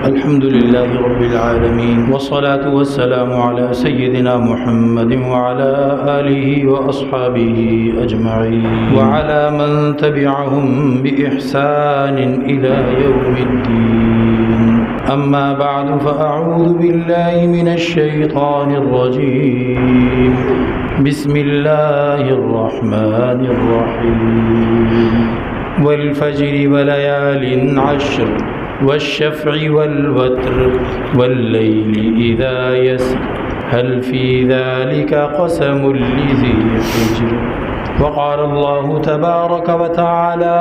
الحمد لله رب العالمين، والصلاة والسلام على سيدنا محمد وعلى آله وأصحابه أجمعين، وعلى من تبعهم بإحسان إلى يوم الدين. أما بعد، فأعوذ بالله من الشيطان الرجيم. بسم الله الرحمن الرحيم. والفجر وليال عشر والشفع والوتر والليل إذا يسر هل في ذلك قسم لذي حجر. وقال الله تبارك وتعالى: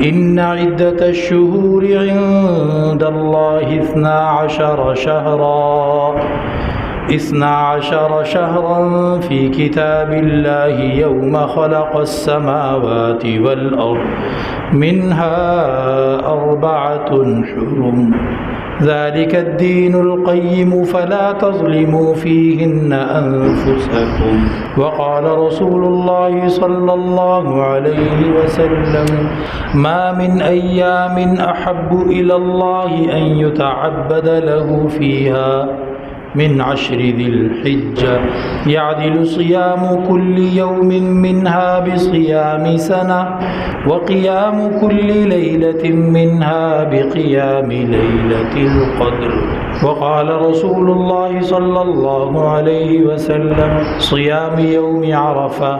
إن عدة الشهور عند الله 12 شهرا في كتاب الله يوم خلق السماوات والأرض منها 4 حرم ذلك الدين القيم فلا تظلموا فيهن أنفسكم. وقال رسول الله صلى الله عليه وسلم: ما من أيام أحب إلى الله أن يتعبد له فيها من 10 ذي الحجة يعدل صيام كل يوم منها بصيام سنة وقيام كل ليلة منها بقيام ليلة القدر. وقال رسول الله صلى الله عليه وسلم: صيام يوم عرفة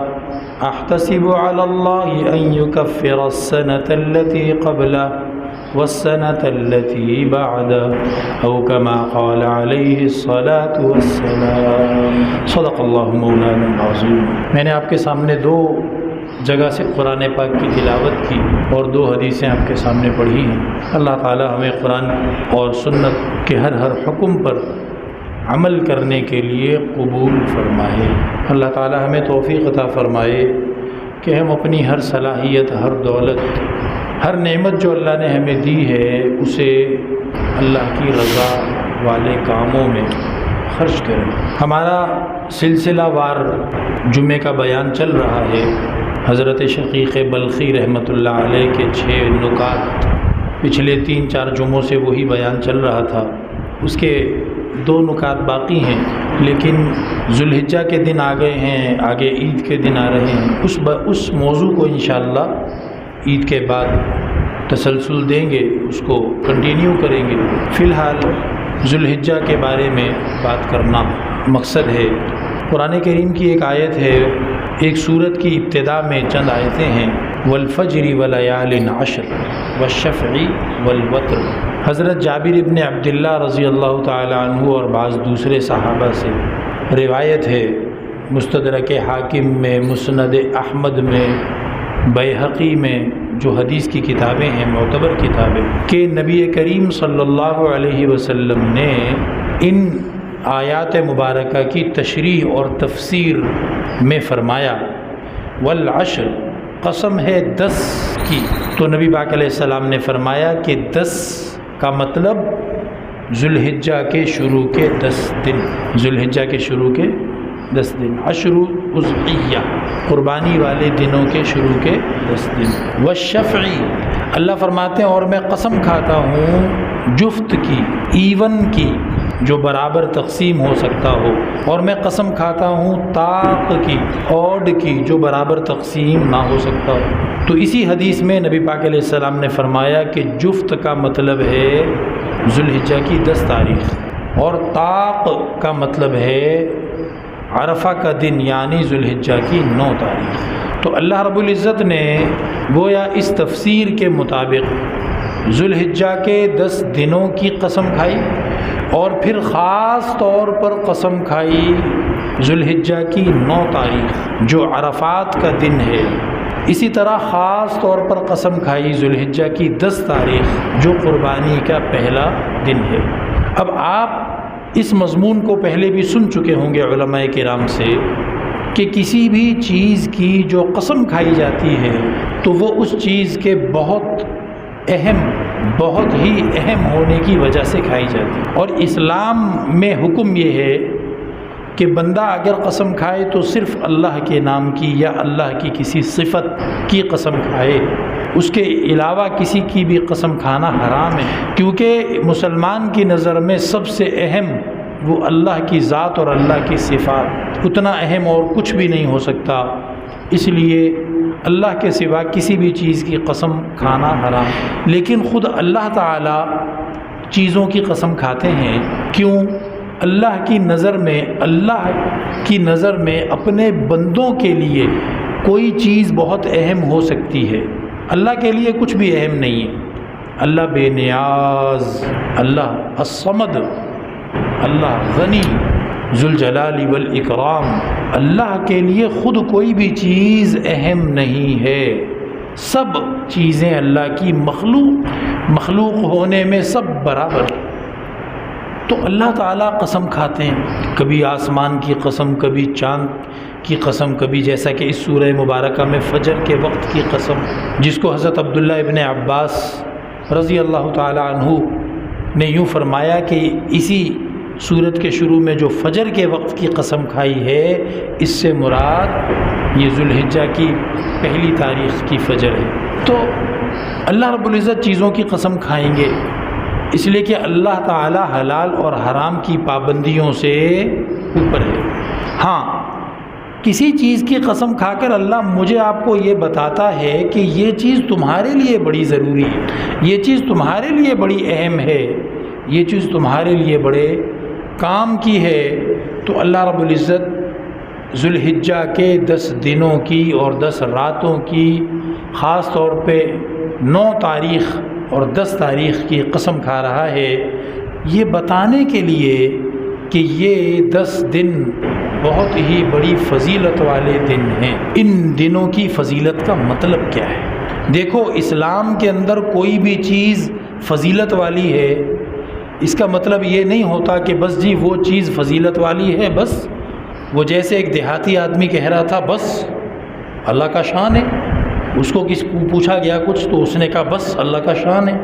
أحتسب على الله أن يكفر السنة التي قبله والسنة التي بعده أو كما قال عليه الصلاة والسلام. صدق اللہ مولانا العظیم. میں نے آپ کے سامنے 2 جگہ سے قرآن پاک کی تلاوت کی اور 2 حدیثیں آپ کے سامنے پڑھی ہیں. اللہ تعالی ہمیں قرآن اور سنت کے ہر حکم پر عمل کرنے کے لیے قبول فرمائے. اللہ تعالی ہمیں توفیق عطا فرمائے کہ ہم اپنی ہر صلاحیت، ہر دولت، ہر نعمت جو اللہ نے ہمیں دی ہے اسے اللہ کی رضا والے کاموں میں خرچ کریں. ہمارا سلسلہ وار جمعے کا بیان چل رہا ہے. حضرت شقیق بلخی رحمۃ اللہ علیہ کے 6 نکات پچھلے 3-4 جمعوں سے وہی بیان چل رہا تھا. اس کے 2 نکات باقی ہیں، لیکن ذوالحجہ کے دن آ گئے ہیں، آگے عید کے دن آ رہے ہیں. اس موضوع کو انشاءاللہ عید کے بعد تسلسل دیں گے، اس کو کنٹینیو کریں گے. فی الحال ذوالحجہ کے بارے میں بات کرنا مقصد ہے. قرآن کریم کی ایک آیت ہے، ایک سورت کی ابتدا میں چند آیتیں ہیں: والفجر ولیال عشر والشفع والوتر. حضرت جابر ابن عبداللہ رضی اللہ تعالی عنہ اور بعض دوسرے صحابہ سے روایت ہے، مستدرک حاکم میں، مسند احمد میں، بیہقی میں، جو حدیث کی کتابیں ہیں، معتبر کتابیں، کہ نبی کریم صلی اللہ علیہ وسلم نے ان آیات مبارکہ کی تشریح اور تفسیر میں فرمایا: والعشر، قسم ہے 10 کی. تو نبی پاک علیہ السلام نے فرمایا کہ 10 کا مطلب ذوالحجہ کے شروع کے 10 دن، ذوالحجہ کے شروع کے 10 دن، عشر اضحیہ، قربانی والے دنوں کے شروع کے 10 دن. والشفع، اللہ فرماتے ہیں اور میں قسم کھاتا ہوں جفت کی، ایون کی، جو برابر تقسیم ہو سکتا ہو، اور میں قسم کھاتا ہوں طاق کی، اوڈ کی، جو برابر تقسیم نہ ہو سکتا ہو. تو اسی حدیث میں نبی پاک علیہ السلام نے فرمایا کہ جفت کا مطلب ہے ذوالحجہ کی 10 تاریخ، اور طاق کا مطلب ہے عرفہ کا دن، یعنی ذوالحجہ کی 9 تاریخ. تو اللہ رب العزت نے گویا اس تفسیر کے مطابق ذوالحجہ کے 10 دنوں کی قسم کھائی، اور پھر خاص طور پر قسم کھائی ذوالحجہ کی 9 تاریخ جو عرفات کا دن ہے. اسی طرح خاص طور پر قسم کھائی ذوالحجہ کی 10 تاریخ جو قربانی کا پہلا دن ہے. اب آپ اس مضمون کو پہلے بھی سن چکے ہوں گے علماء کرام سے کہ کسی بھی چیز کی جو قسم کھائی جاتی ہے تو وہ اس چیز کے بہت ہی اہم ہونے کی وجہ سے کھائی جاتی ہے. اور اسلام میں حکم یہ ہے کہ بندہ اگر قسم کھائے تو صرف اللہ کے نام کی یا اللہ کی کسی صفت کی قسم کھائے. اس کے علاوہ کسی کی بھی قسم کھانا حرام ہے، کیونکہ مسلمان کی نظر میں سب سے اہم وہ اللہ کی ذات اور اللہ کی صفات، اتنا اہم اور کچھ بھی نہیں ہو سکتا، اس لیے اللہ کے سوا کسی بھی چیز کی قسم کھانا حرام۔ لیکن خود اللہ تعالی چیزوں کی قسم کھاتے ہیں، کیوں؟ اللہ کی نظر میں اپنے بندوں کے لیے کوئی چیز بہت اہم ہو سکتی ہے، اللہ کے لیے کچھ بھی اہم نہیں ہے۔ اللہ بے نیاز، اللہ الصمد، اللہ غنی ذوالجلال والاکرام، اللہ کے لیے خود کوئی بھی چیز اہم نہیں ہے، سب چیزیں اللہ کی مخلوق ہونے میں سب برابر۔ تو اللہ تعالیٰ قسم کھاتے ہیں، کبھی آسمان کی قسم، کبھی چاند کی قسم، کبھی جیسا کہ اس سورہ مبارکہ میں فجر کے وقت کی قسم، جس کو حضرت عبداللہ ابن عباس رضی اللہ تعالیٰ عنہ نے یوں فرمایا کہ اسی سورت کے شروع میں جو فجر کے وقت کی قسم کھائی ہے، اس سے مراد یہ ذوالحجہ کی پہلی تاریخ کی فجر ہے۔ تو اللہ رب العزت چیزوں کی قسم کھائیں گے اس لیے کہ اللہ تعالی حلال اور حرام کی پابندیوں سے اوپر ہے۔ ہاں، کسی چیز کی قسم کھا کر اللہ مجھے آپ کو یہ بتاتا ہے کہ یہ چیز تمہارے لیے بڑی ضروری ہے، یہ چیز تمہارے لیے بڑی اہم ہے، یہ چیز تمہارے لیے بڑے کام کی ہے، تو اللہ رب العزت ذوالحجہ کے 10 دنوں کی اور 10 راتوں کی، خاص طور پہ 9 تاریخ اور 10 تاریخ کی قسم کھا رہا ہے، یہ بتانے کے لیے کہ یہ 10 دن بہت ہی بڑی فضیلت والے دن ہیں۔ ان دنوں کی فضیلت کا مطلب کیا ہے؟ دیکھو، اسلام کے اندر کوئی بھی چیز فضیلت والی ہے، اس کا مطلب یہ نہیں ہوتا کہ بس جی وہ چیز فضیلت والی ہے، بس وہ جیسے ایک دیہاتی آدمی کہہ رہا تھا بس اللہ کا شان ہے، اس کو پوچھا گیا کچھ تو اس نے کہا بس اللہ کا شان ہے۔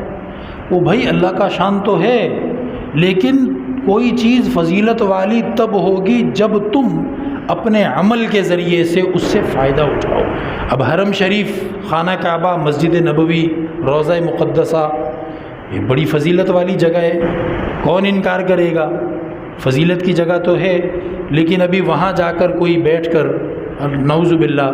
وہ بھائی اللہ کا شان تو ہے، لیکن کوئی چیز فضیلت والی تب ہوگی جب تم اپنے عمل کے ذریعے سے اس سے فائدہ اٹھاؤ۔ اب حرم شریف، خانہ کعبہ، مسجد نبوی، روضہ مقدسہ، یہ بڑی فضیلت والی جگہ ہے، کون انکار کرے گا؟ فضیلت کی جگہ تو ہے، لیکن ابھی وہاں جا کر کوئی بیٹھ کر نعوذ باللہ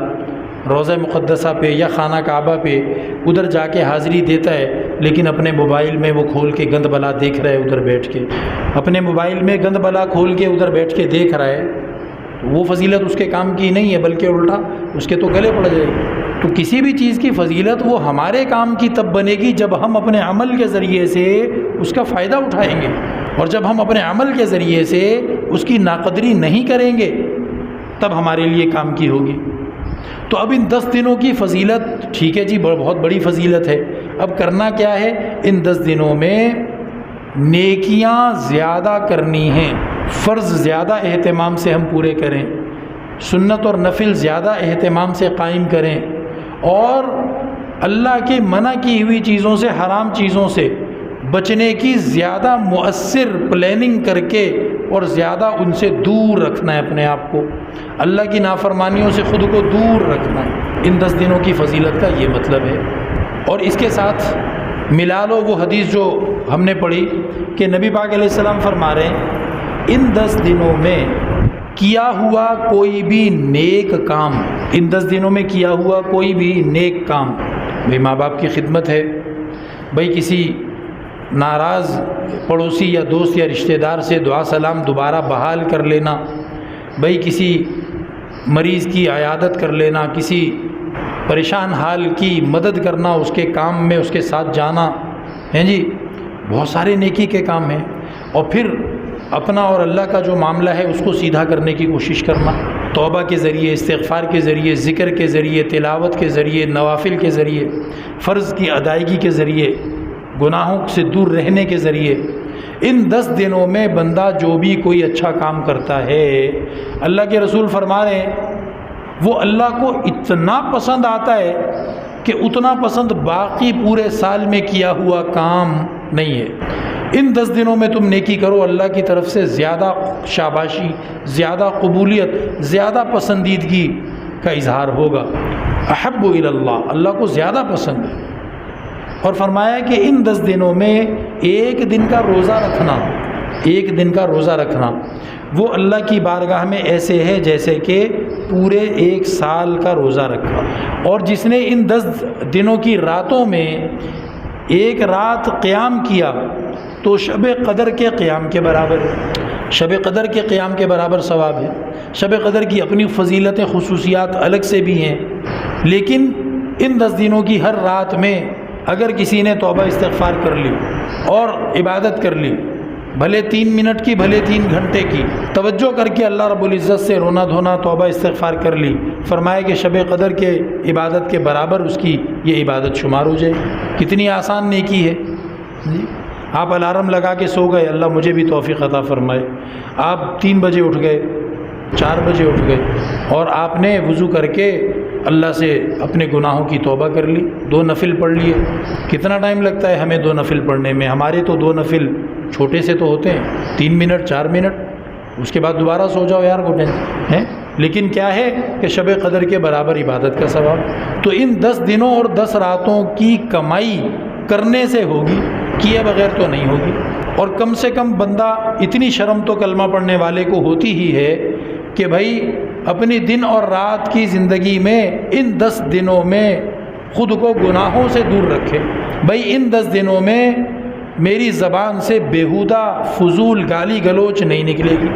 روضہ مقدسہ پہ یا خانہ کعبہ پہ ادھر جا کے حاضری دیتا ہے، لیکن اپنے موبائل میں وہ کھول کے گند بلا دیکھ رہا ہے، ادھر بیٹھ کے اپنے موبائل میں گند بلا کھول کے ادھر بیٹھ کے دیکھ رہا ہے، وہ فضیلت اس کے کام کی نہیں ہے، بلکہ الٹا اس کے تو گلے پڑ جائے گی۔ تو کسی بھی چیز کی فضیلت وہ ہمارے کام کی تب بنے گی جب ہم اپنے عمل کے ذریعے سے اس کا فائدہ اٹھائیں گے، اور جب ہم اپنے عمل کے ذریعے سے اس کی ناقدری نہیں کریں گے تب ہمارے لیے کام کی ہوگی۔ تو اب ان 10 دنوں کی فضیلت ٹھیک ہے جی، بہت بڑی فضیلت ہے، اب کرنا کیا ہے؟ ان 10 دنوں میں نیکیاں زیادہ کرنی ہیں، فرض زیادہ اہتمام سے ہم پورے کریں، سنت اور نفل زیادہ اہتمام سے قائم کریں، اور اللہ کی منع کی ہوئی چیزوں سے، حرام چیزوں سے بچنے کی زیادہ مؤثر پلاننگ کر کے اور زیادہ ان سے دور رکھنا ہے اپنے آپ کو، اللہ کی نافرمانیوں سے خود کو دور رکھنا ہے۔ ان 10 دنوں کی فضیلت کا یہ مطلب ہے۔ اور اس کے ساتھ ملا لو وہ حدیث جو ہم نے پڑھی کہ نبی پاک علیہ السلام فرما رہے ہیں ان 10 دنوں میں کیا ہوا کوئی بھی نیک کام، ان 10 دنوں میں کیا ہوا کوئی بھی نیک کام، بھائی ماں باپ کی خدمت ہے، بھائی کسی ناراض پڑوسی یا دوست یا رشتہ دار سے دعا سلام دوبارہ بحال کر لینا، بھائی کسی مریض کی عیادت کر لینا، کسی پریشان حال کی مدد کرنا، اس کے کام میں اس کے ساتھ جانا ہیں جی، بہت سارے نیکی کے کام ہیں۔ اور پھر اپنا اور اللہ کا جو معاملہ ہے اس کو سیدھا کرنے کی کوشش کرنا، توبہ کے ذریعے، استغفار کے ذریعے، ذکر کے ذریعے، تلاوت کے ذریعے، نوافل کے ذریعے، فرض کی ادائیگی کے ذریعے، گناہوں سے دور رہنے کے ذریعے۔ ان 10 دنوں میں بندہ جو بھی کوئی اچھا کام کرتا ہے، اللہ کے رسول فرما رہے ہیں وہ اللہ کو اتنا پسند آتا ہے کہ اتنا پسند باقی پورے سال میں کیا ہوا کام نہیں ہے۔ ان 10 دنوں میں تم نیکی کرو، اللہ کی طرف سے زیادہ شاباشی، زیادہ قبولیت، زیادہ پسندیدگی کا اظہار ہوگا۔ احب الی اللہ، اللہ کو زیادہ پسند ہے۔ اور فرمایا کہ ان 10 دنوں میں ایک دن کا روزہ رکھنا، ایک دن کا روزہ رکھنا وہ اللہ کی بارگاہ میں ایسے ہے جیسے کہ پورے 1 سال کا روزہ رکھا۔ اور جس نے ان 10 دنوں کی راتوں میں ایک رات قیام کیا تو شب قدر کے قیام کے برابر ہے، شب قدر کے قیام کے برابر ثواب ہے۔ شب قدر کی اپنی فضیلتیں خصوصیات الگ سے بھی ہیں، لیکن ان 10 دنوں کی ہر رات میں اگر کسی نے توبہ استغفار کر لی اور عبادت کر لی، بھلے 3 منٹ کی بھلے 3 گھنٹے کی، توجہ کر کے اللہ رب العزت سے رونا دھونا توبہ استغفار کر لی، فرمایا کہ شب قدر کے عبادت کے برابر اس کی یہ عبادت شمار ہو جائے۔ کتنی آسان نیکی ہے جی۔ آپ الارم لگا کے سو گئے، اللہ مجھے بھی توفیق عطا فرمائے، آپ 3 بجے اٹھ گئے، 4 بجے اٹھ گئے اور آپ نے وضو کر کے اللہ سے اپنے گناہوں کی توبہ کر لی، 2 نفل پڑھ لیے۔ کتنا ٹائم لگتا ہے ہمیں 2 نفل پڑھنے میں؟ ہمارے تو 2 نفل چھوٹے سے تو ہوتے ہیں، 3 منٹ 4 منٹ، اس کے بعد دوبارہ سو جاؤ یار گھٹنے ہیں۔ لیکن کیا ہے کہ شب قدر کے برابر عبادت کا ثواب۔ تو ان 10 دنوں اور 10 راتوں کی کمائی کرنے سے ہوگی، کیے بغیر تو نہیں ہوگی۔ اور کم سے کم بندہ اتنی شرم تو کلمہ پڑھنے والے کو ہوتی ہی ہے کہ بھائی اپنی دن اور رات کی زندگی میں ان 10 دنوں میں خود کو گناہوں سے دور رکھے۔ بھائی ان 10 دنوں میں میری زبان سے بیہودہ فضول گالی گلوچ نہیں نکلے گی۔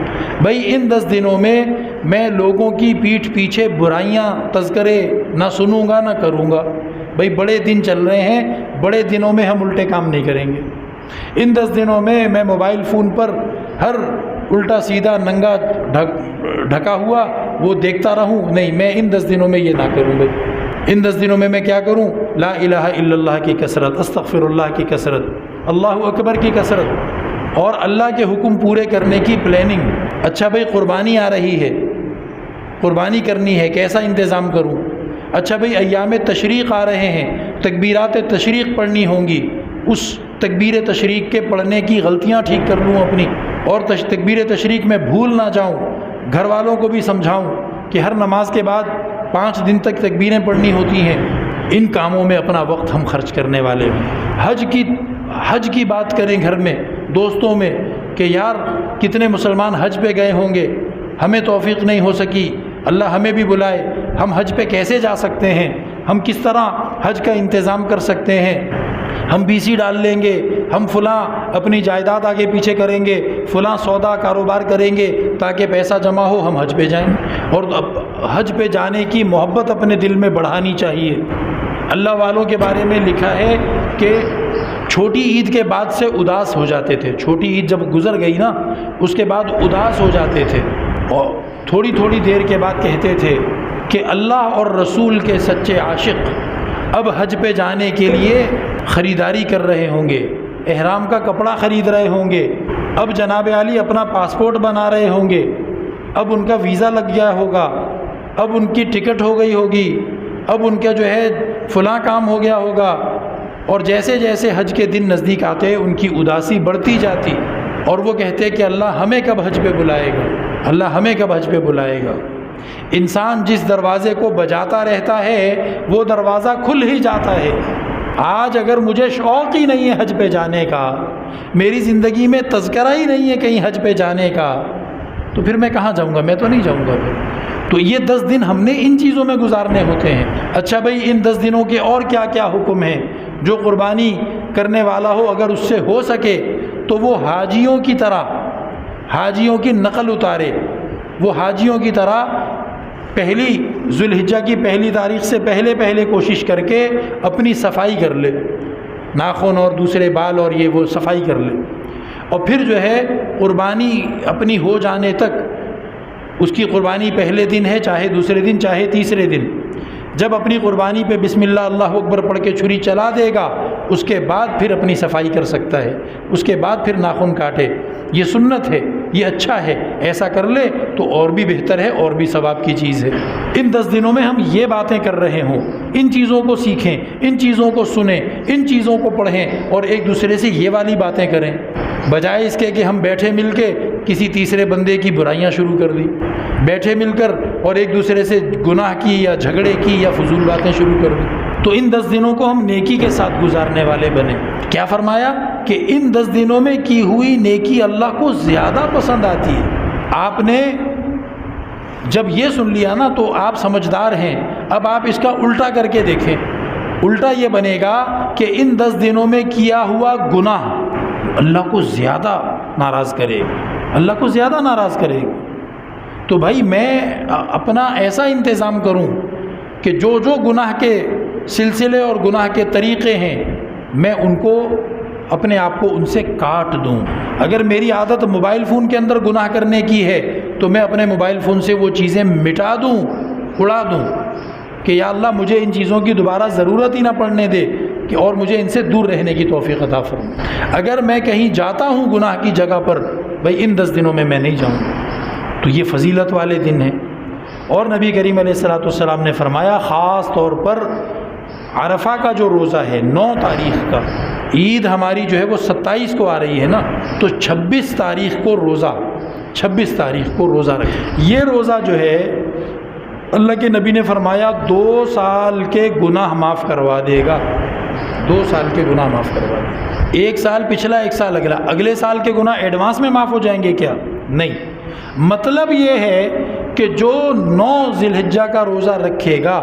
بھائی ان 10 دنوں میں میں لوگوں کی پیٹھ پیچھے برائیاں تذکرے نہ سنوں گا نہ کروں گا۔ بھائی بڑے دن چل رہے ہیں، بڑے دنوں میں ہم الٹے کام نہیں کریں گے۔ ان 10 دنوں میں موبائل فون پر ہر الٹا سیدھا ننگا ڈھکا ہوا وہ دیکھتا رہوں، نہیں، میں ان 10 دنوں میں یہ نہ کروں۔ بھائی ان 10 دنوں میں کیا کروں؟ لا الہ الا اللہ کی کثرت، استغفر اللہ کی کثرت، اللہ اکبر کی کثرت، اور اللہ کے حکم پورے کرنے کی پلاننگ۔ اچھا بھائی قربانی آ رہی ہے، قربانی کرنی ہے، کیسا انتظام کروں؟ اچھا بھائی ایام تشریق آ رہے ہیں، تکبیرات تشریق پڑھنی ہوں گی، اس تکبیر تشریق کے پڑھنے کی غلطیاں ٹھیک کر لوں اپنی، اور تکبیر تشریق میں بھول نہ جاؤں۔ گھر والوں کو بھی سمجھاؤں کہ ہر نماز کے بعد 5 دن تک تکبیریں پڑھنی ہوتی ہیں۔ ان کاموں میں اپنا وقت ہم خرچ کرنے والے ہیں۔ حج کی بات کریں گھر میں دوستوں میں کہ یار کتنے مسلمان حج پہ گئے ہوں گے، ہمیں توفیق نہیں ہو سکی، اللہ ہمیں بھی بلائے، ہم حج پہ کیسے جا سکتے ہیں، ہم کس طرح حج کا انتظام کر سکتے ہیں، ہم BC ڈال لیں گے، ہم فلاں اپنی جائیداد آگے پیچھے کریں گے، فلاں سودا کاروبار کریں گے تاکہ پیسہ جمع ہو، ہم حج پہ جائیں۔ اور حج پہ جانے کی محبت اپنے دل میں بڑھانی چاہیے۔ اللہ والوں کے بارے میں لکھا ہے کہ چھوٹی عید کے بعد سے اداس ہو جاتے تھے، چھوٹی عید جب گزر گئی نا اس کے بعد اداس ہو جاتے تھے، اور تھوڑی تھوڑی دیر کے بعد کہتے تھے کہ اللہ اور رسول کے سچے عاشق اب حج پہ جانے کے لیے خریداری کر رہے ہوں گے، احرام کا کپڑا خرید رہے ہوں گے، اب جناب علی اپنا پاسپورٹ بنا رہے ہوں گے، اب ان کا ویزا لگ گیا ہوگا، اب ان کی ٹکٹ ہو گئی ہوگی، اب ان کا جو ہے فلاں کام ہو گیا ہوگا۔ اور جیسے جیسے حج کے دن نزدیک آتے ان کی اداسی بڑھتی جاتی، اور وہ کہتے کہ اللہ ہمیں کب حج پہ بلائے گا، اللہ ہمیں کب حج پہ بلائے گا۔ انسان جس دروازے کو بجاتا رہتا ہے وہ دروازہ کھل ہی جاتا ہے۔ آج اگر مجھے شوق ہی نہیں ہے حج پہ جانے کا، میری زندگی میں تذکرہ ہی نہیں ہے کہیں حج پہ جانے کا، تو پھر میں کہاں جاؤں گا؟ میں تو نہیں جاؤں گا پھر۔ تو یہ 10 دن ہم نے ان چیزوں میں گزارنے ہوتے ہیں۔ اچھا بھائی ان 10 دنوں کے اور کیا کیا حکم ہیں؟ جو قربانی کرنے والا ہو اگر اس سے ہو سکے تو وہ حاجیوں کی طرح حاجیوں کی نقل اتارے، وہ حاجیوں کی طرح پہلی ذوالحجہ کی پہلی تاریخ سے پہلے کوشش کر کے اپنی صفائی کر لے، ناخن اور دوسرے بال اور یہ وہ صفائی کر لے، اور پھر جو ہے قربانی اپنی ہو جانے تک، اس کی قربانی پہلے دن ہے چاہے دوسرے دن چاہے تیسرے دن، جب اپنی قربانی پہ بسم اللہ اللہ اکبر پڑھ کے چھری چلا دے گا اس کے بعد پھر اپنی صفائی کر سکتا ہے، اس کے بعد پھر ناخن کاٹے۔ یہ سنت ہے، یہ اچھا ہے، ایسا کر لے تو اور بھی بہتر ہے، اور بھی ثواب کی چیز ہے۔ ان 10 دنوں میں ہم یہ باتیں کر رہے ہوں، ان چیزوں کو سیکھیں، ان چیزوں کو سنیں، ان چیزوں کو پڑھیں، اور ایک دوسرے سے یہ والی باتیں کریں، بجائے اس کے کہ ہم بیٹھے مل کے کسی تیسرے بندے کی برائیاں شروع کر دی، بیٹھے مل کر اور ایک دوسرے سے گناہ کی یا جھگڑے کی یا فضول باتیں شروع کر دیں۔ تو ان 10 دنوں کو ہم نیکی کے ساتھ گزارنے والے بنے۔ کیا فرمایا کہ ان 10 دنوں میں کی ہوئی نیکی اللہ کو زیادہ پسند آتی ہے۔ آپ نے جب یہ سن لیا نا تو آپ سمجھدار ہیں، اب آپ اس کا الٹا کر کے دیکھیں۔ الٹا یہ بنے گا کہ ان 10 دنوں میں کیا ہوا گناہ اللہ کو زیادہ ناراض کرے، اللہ کو زیادہ ناراض کرے۔ تو بھائی میں اپنا ایسا انتظام کروں کہ جو گناہ کے سلسلے اور گناہ کے طریقے ہیں میں ان کو اپنے آپ کو ان سے کاٹ دوں۔ اگر میری عادت موبائل فون کے اندر گناہ کرنے کی ہے تو میں اپنے موبائل فون سے وہ چیزیں مٹا دوں، اڑا دوں کہ یا اللہ مجھے ان چیزوں کی دوبارہ ضرورت ہی نہ پڑنے دے کہ اور مجھے ان سے دور رہنے کی توفیق عطا فرما۔ اگر میں کہیں جاتا ہوں گناہ کی جگہ پر، بھائی ان 10 دنوں میں نہیں جاؤں، تو یہ فضیلت والے دن ہیں۔ اور نبی کریم علیہ الصلوۃ والسلام نے فرمایا خاص طور پر عرفہ کا جو روزہ ہے 9 تاریخ کا، عید ہماری جو ہے وہ 27 کو آ رہی ہے نا، تو 26 تاریخ کو روزہ رکھیں۔ یہ روزہ جو ہے اللہ کے نبی نے فرمایا 2 سال کے گناہ معاف کروا دے گا، 2 سال کے گناہ معاف کروا دے گا۔ 1 سال پچھلا 1 سال اگلا، اگلے سال کے گناہ ایڈوانس میں معاف ہو جائیں گے کیا؟ نہیں، مطلب یہ ہے کہ جو 9 ذی الحجہ کا روزہ رکھے گا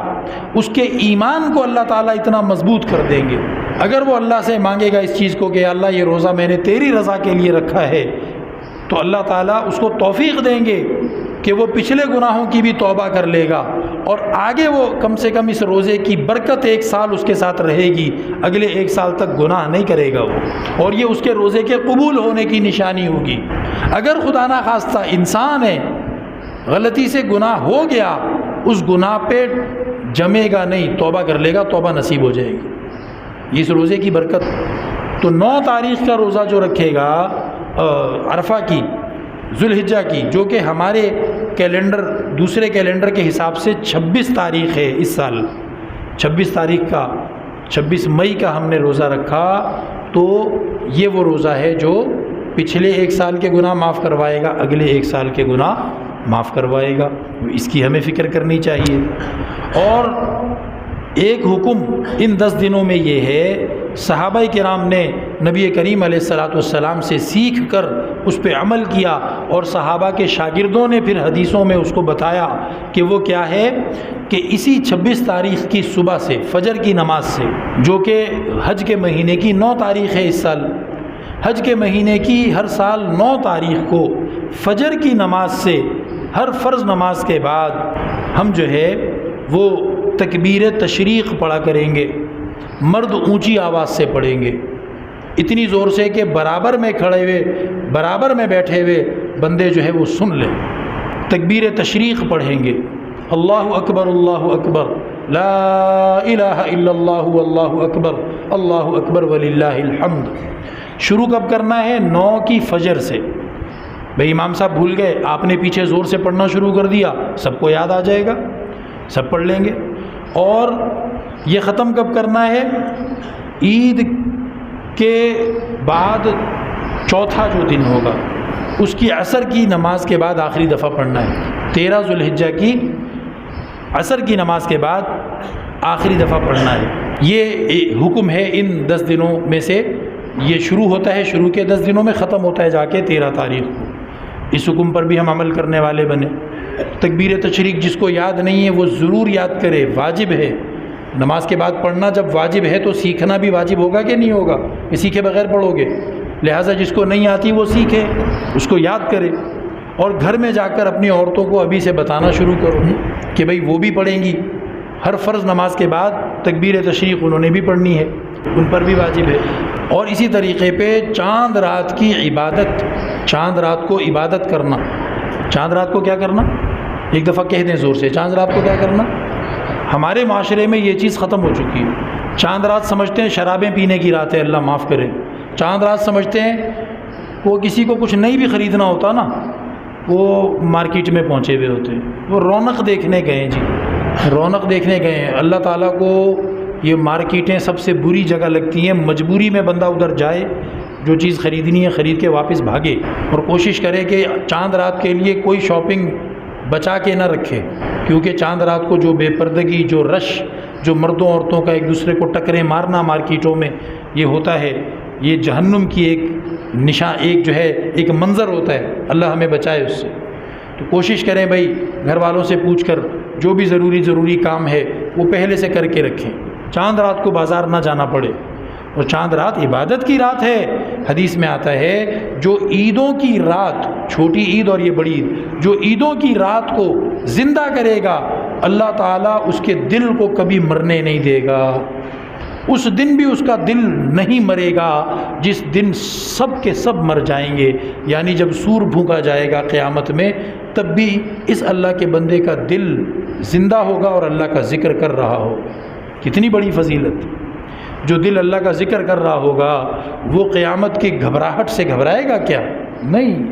اس کے ایمان کو اللہ تعالیٰ اتنا مضبوط کر دیں گے۔ اگر وہ اللہ سے مانگے گا اس چیز کو کہ اللہ یہ روزہ میں نے تیری رضا کے لیے رکھا ہے، تو اللہ تعالیٰ اس کو توفیق دیں گے کہ وہ پچھلے گناہوں کی بھی توبہ کر لے گا، اور آگے وہ کم سے کم اس روزے کی برکت 1 سال اس کے ساتھ رہے گی، اگلے 1 سال تک گناہ نہیں کرے گا وہ، اور یہ اس کے روزے کے قبول ہونے کی نشانی ہوگی۔ اگر خدا نخواستہ انسان ہے غلطی سے گناہ ہو گیا، اس گناہ پہ جمے گا نہیں، توبہ کر لے گا، توبہ نصیب ہو جائے گی، اس روزے کی برکت۔ تو 9 تاریخ کا روزہ جو رکھے گا عرفہ کی، ذی الحجہ کی، جو کہ ہمارے کیلنڈر دوسرے کیلنڈر کے حساب سے 26 تاریخ ہے اس سال، 26 تاریخ کا 26 مئی کا ہم نے روزہ رکھا، تو یہ وہ روزہ ہے جو پچھلے 1 سال کے گناہ معاف کروائے گا، اگلے 1 سال کے گناہ معاف کروائے گا۔ اس کی ہمیں فکر کرنی چاہیے۔ اور ایک حکم ان 10 دنوں میں یہ ہے، صحابہ کرام نے نبی کریم علیہ الصلوۃ والسلام سے سیکھ کر اس پہ عمل کیا، اور صحابہ کے شاگردوں نے پھر حدیثوں میں اس کو بتایا کہ وہ کیا ہے، کہ اسی 26 تاریخ کی صبح سے فجر کی نماز سے، جو کہ حج کے مہینے کی 9 تاریخ ہے اس سال، حج کے مہینے کی ہر سال 9 تاریخ کو فجر کی نماز سے، ہر فرض نماز کے بعد ہم جو ہے وہ تکبیر تشریق پڑھا کریں گے۔ مرد اونچی آواز سے پڑھیں گے، اتنی زور سے کہ برابر میں کھڑے ہوئے، برابر میں بیٹھے ہوئے بندے جو ہے وہ سن لیں۔ تکبیر تشریق پڑھیں گے، اللہ اکبر لا الہ الا اللہ واللہ اکبر وللہ الحمد۔ شروع کب کرنا ہے؟ 9 کی فجر سے۔ بھئی امام صاحب بھول گئے، آپ نے پیچھے زور سے پڑھنا شروع کر دیا، سب کو یاد آ جائے گا، سب پڑھ لیں گے۔ اور یہ ختم کب کرنا ہے؟ عید کے بعد چوتھا جو دن ہوگا اس کی عصر کی نماز کے بعد آخری دفعہ پڑھنا ہے۔ 13 ذی الحجہ کی عصر کی نماز کے بعد آخری دفعہ پڑھنا ہے۔ یہ حکم ہے ان 10 دنوں میں سے، یہ شروع ہوتا ہے، شروع کے 10 دنوں میں، ختم ہوتا ہے جا کے 13 تاریخ کو۔ اس حکم پر بھی ہم عمل کرنے والے بنے۔ تکبیر تشریق جس کو یاد نہیں ہے وہ ضرور یاد کرے، واجب ہے۔ نماز کے بعد پڑھنا جب واجب ہے تو سیکھنا بھی واجب ہوگا کہ نہیں ہوگا؟ یہ سیکھے بغیر پڑھو گے، لہٰذا جس کو نہیں آتی وہ سیکھے، اس کو یاد کرے، اور گھر میں جا کر اپنی عورتوں کو ابھی سے بتانا شروع کرو کہ بھئی وہ بھی پڑھیں گی، ہر فرض نماز کے بعد تکبیر تشریق انہوں نے بھی پڑھنی ہے، ان پر بھی واجب ہے۔ اور اسی طریقے پہ چاند رات کی عبادت، چاند رات کو عبادت کرنا، چاند رات کو کیا کرنا؟ ایک دفعہ کہہ دیں زور سے، چاند رات کو کیا کرنا؟ ہمارے معاشرے میں یہ چیز ختم ہو چکی ہے۔ چاند رات سمجھتے ہیں شرابیں پینے کی رات ہے، اللہ معاف کرے۔ چاند رات سمجھتے ہیں وہ کسی کو کچھ نہیں بھی خریدنا ہوتا نا، وہ مارکیٹ میں پہنچے ہوئے ہوتے ہیں، وہ رونق دیکھنے گئے ہیں، جی رونق دیکھنے گئے ہیں۔ اللہ تعالیٰ کو یہ مارکیٹیں سب سے بری جگہ لگتی ہیں، مجبوری میں بندہ ادھر جائے، جو چیز خریدنی ہے خرید کے واپس بھاگے، اور کوشش کرے کہ چاند رات کے لیے کوئی شاپنگ بچا کے نہ رکھے، کیونکہ چاند رات کو جو بے پردگی، جو رش، جو مردوں عورتوں کا ایک دوسرے کو ٹکریں مارنا مارکیٹوں میں یہ ہوتا ہے، یہ جہنم کی ایک ایک جو ہے ایک منظر ہوتا ہے، اللہ ہمیں بچائے اس سے۔ تو کوشش کریں بھائی گھر والوں سے پوچھ کر جو بھی ضروری کام ہے وہ پہلے سے کر کے رکھیں، چاند رات کو بازار نہ جانا پڑے۔ اور چاند رات عبادت کی رات ہے، حدیث میں آتا ہے جو عیدوں کی رات، چھوٹی عید اور یہ بڑی عید، جو عیدوں کی رات کو زندہ کرے گا اللہ تعالیٰ اس کے دل کو کبھی مرنے نہیں دے گا، اس دن بھی اس کا دل نہیں مرے گا جس دن سب کے سب مر جائیں گے، یعنی جب سور بھونکا جائے گا قیامت میں تب بھی اس اللہ کے بندے کا دل زندہ ہوگا اور اللہ کا ذکر کر رہا ہوگا۔ کتنی بڑی فضیلت! جو دل اللہ کا ذکر کر رہا ہوگا وہ قیامت کی گھبراہٹ سے گھبرائے گا کیا؟ نہیں،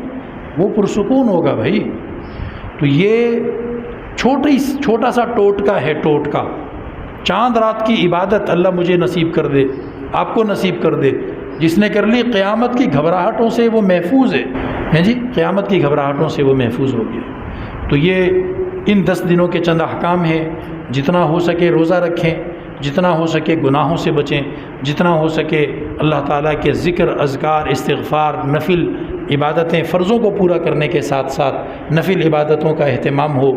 وہ پرسکون ہوگا بھائی۔ تو یہ چھوٹا سا ٹوٹکا ہے، ٹوٹکا چاند رات کی عبادت اللہ مجھے نصیب کر دے، آپ کو نصیب کر دے۔ جس نے کر لی قیامت کی گھبراہٹوں سے وہ محفوظ ہے جی، قیامت کی گھبراہٹوں سے وہ محفوظ ہو گیا۔ تو یہ ان 10 دنوں کے چند احکام ہیں، جتنا ہو سکے روزہ رکھیں، جتنا ہو سکے گناہوں سے بچیں، جتنا ہو سکے اللہ تعالیٰ کے ذکر، اذکار، استغفار، نفل عبادتیں، فرضوں کو پورا کرنے کے ساتھ ساتھ نفل عبادتوں کا اہتمام ہو،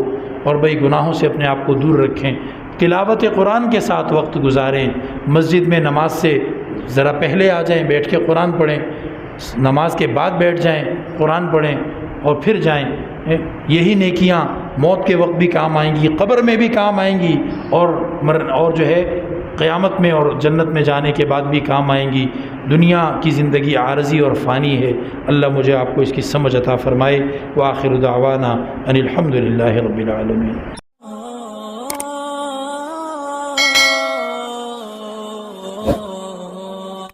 اور بھائی گناہوں سے اپنے آپ کو دور رکھیں۔ تلاوت قرآن کے ساتھ وقت گزاریں، مسجد میں نماز سے ذرا پہلے آ جائیں، بیٹھ کے قرآن پڑھیں، نماز کے بعد بیٹھ جائیں، قرآن پڑھیں اور پھر جائیں۔ یہی نیکیاں موت کے وقت بھی کام آئیں گی، قبر میں بھی کام آئیں گی، اور جو ہے قیامت میں اور جنت میں جانے کے بعد بھی کام آئیں گی۔ دنیا کی زندگی عارضی اور فانی ہے، اللہ مجھے آپ کو اس کی سمجھ عطا فرمائے۔ وآخر دعوانا ان الحمد للہ رب العالمین۔